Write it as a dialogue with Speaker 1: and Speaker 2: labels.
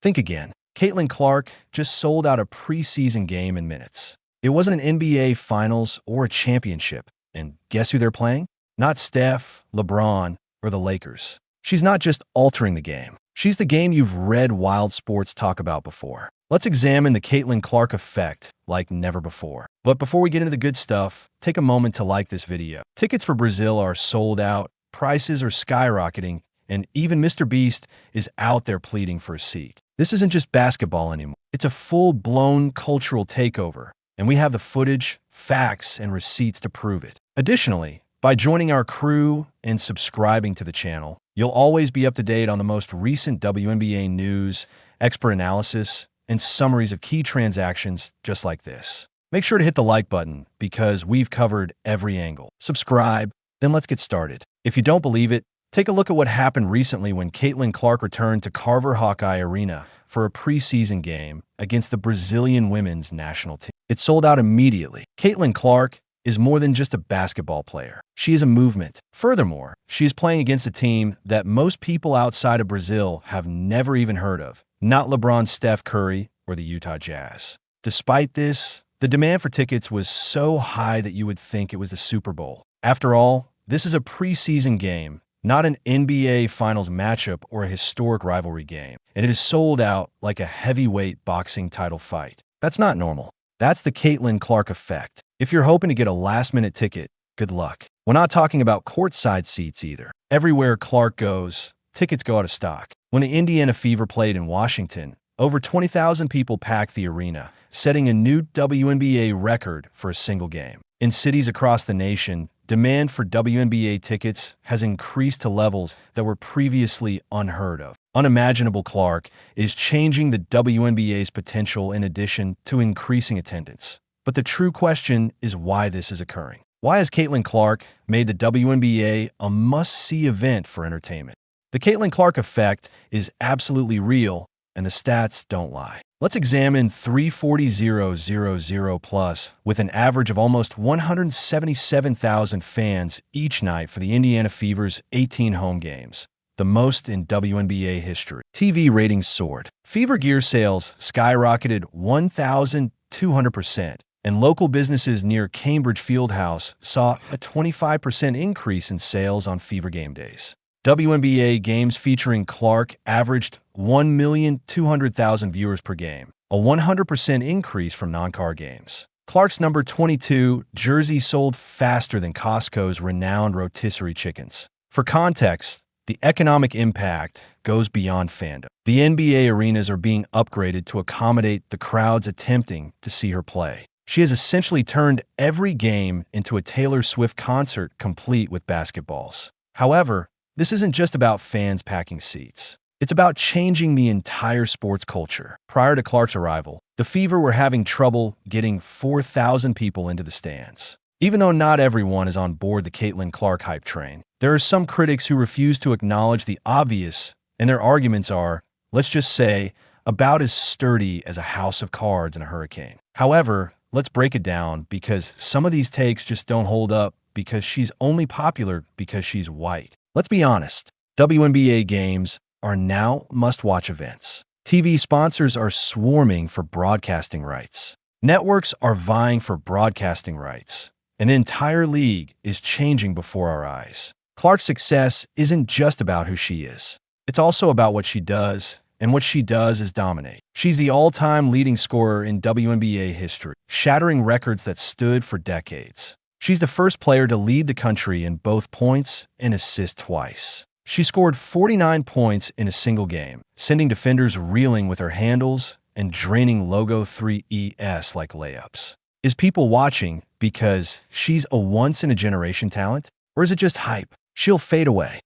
Speaker 1: Think again. Caitlin Clark just sold out a preseason game in minutes. It wasn't an NBA Finals or a championship. And guess who they're playing? Not Steph, LeBron, or the Lakers. She's not just altering the game. She's the game you've read wild sports talk about before. Let's examine the Caitlin Clark effect like never before. But before we get into the good stuff, take a moment to like this video. Tickets for Brazil are sold out, prices are skyrocketing, and even Mr. Beast is out there pleading for a seat. This isn't just basketball anymore. It's a full-blown cultural takeover, and we have the footage, facts, and receipts to prove it. Additionally, by joining our crew and subscribing to the channel, you'll always be up to date on the most recent WNBA news, expert analysis, and summaries of key transactions just like this. Make sure to hit the like button because we've covered every angle. Subscribe, then let's get started. If you don't believe it, take a look at what happened recently when Caitlin Clark returned to Carver Hawkeye Arena for a preseason game against the Brazilian women's national team. It sold out immediately. Caitlin Clark is more than just a basketball player. She is a movement. Furthermore, she is playing against a team that most people outside of Brazil have never even heard of. Not LeBron, Steph Curry, or the Utah Jazz. Despite this, the demand for tickets was so high that you would think it was the Super Bowl. After all, this is a preseason game, not an NBA Finals matchup or a historic rivalry game, and it is sold out like a heavyweight boxing title fight. That's not normal. That's the Caitlin Clark effect. If you're hoping to get a last-minute ticket, good luck. We're not talking about courtside seats either. Everywhere Clark goes, tickets go out of stock. When the Indiana Fever played in Washington, over 20,000 people packed the arena, setting a new WNBA record for a single game. In cities across the nation, demand for WNBA tickets has increased to levels that were previously unheard of. Unimaginable Clark is changing the WNBA's potential in addition to increasing attendance. But the true question is why this is occurring. Why has Caitlin Clark made the WNBA a must-see event for entertainment? The Caitlin Clark effect is absolutely real, and the stats don't lie. Let's examine 340,000 plus with an average of almost 177,000 fans each night for the Indiana Fever's 18 home games, the most in WNBA history. TV ratings soared. Fever gear sales skyrocketed 1,200%, and local businesses near Cambridge Fieldhouse saw a 25% increase in sales on Fever game days. WNBA games featuring Clark averaged 1,200,000 viewers per game, a 100% increase from non-car games. Clark's number 22 jersey sold faster than Costco's renowned rotisserie chickens. For context, the economic impact goes beyond fandom. The NBA arenas are being upgraded to accommodate the crowds attempting to see her play. She has essentially turned every game into a Taylor Swift concert complete with basketballs. However, this isn't just about fans packing seats. It's about changing the entire sports culture. Prior to Clark's arrival, the Fever were having trouble getting 4,000 people into the stands. Even though not everyone is on board the Caitlin Clark hype train, there are some critics who refuse to acknowledge the obvious, and their arguments are, let's just say, about as sturdy as a house of cards in a hurricane. However, let's break it down because some of these takes just don't hold up because she's only popular because she's white. Let's be honest, WNBA games are now must-watch events. TV sponsors are swarming for broadcasting rights. Networks are vying for broadcasting rights. An entire league is changing before our eyes. Clark's success isn't just about who she is. It's also about what she does, and what she does is dominate. She's the all-time leading scorer in WNBA history, shattering records that stood for decades. She's the first player to lead the country in both points and assists twice. She scored 49 points in a single game, sending defenders reeling with her handles and draining Logo 3ES like layups. Is people watching because she's a once-in-a-generation talent? Or is it just hype? She'll fade away.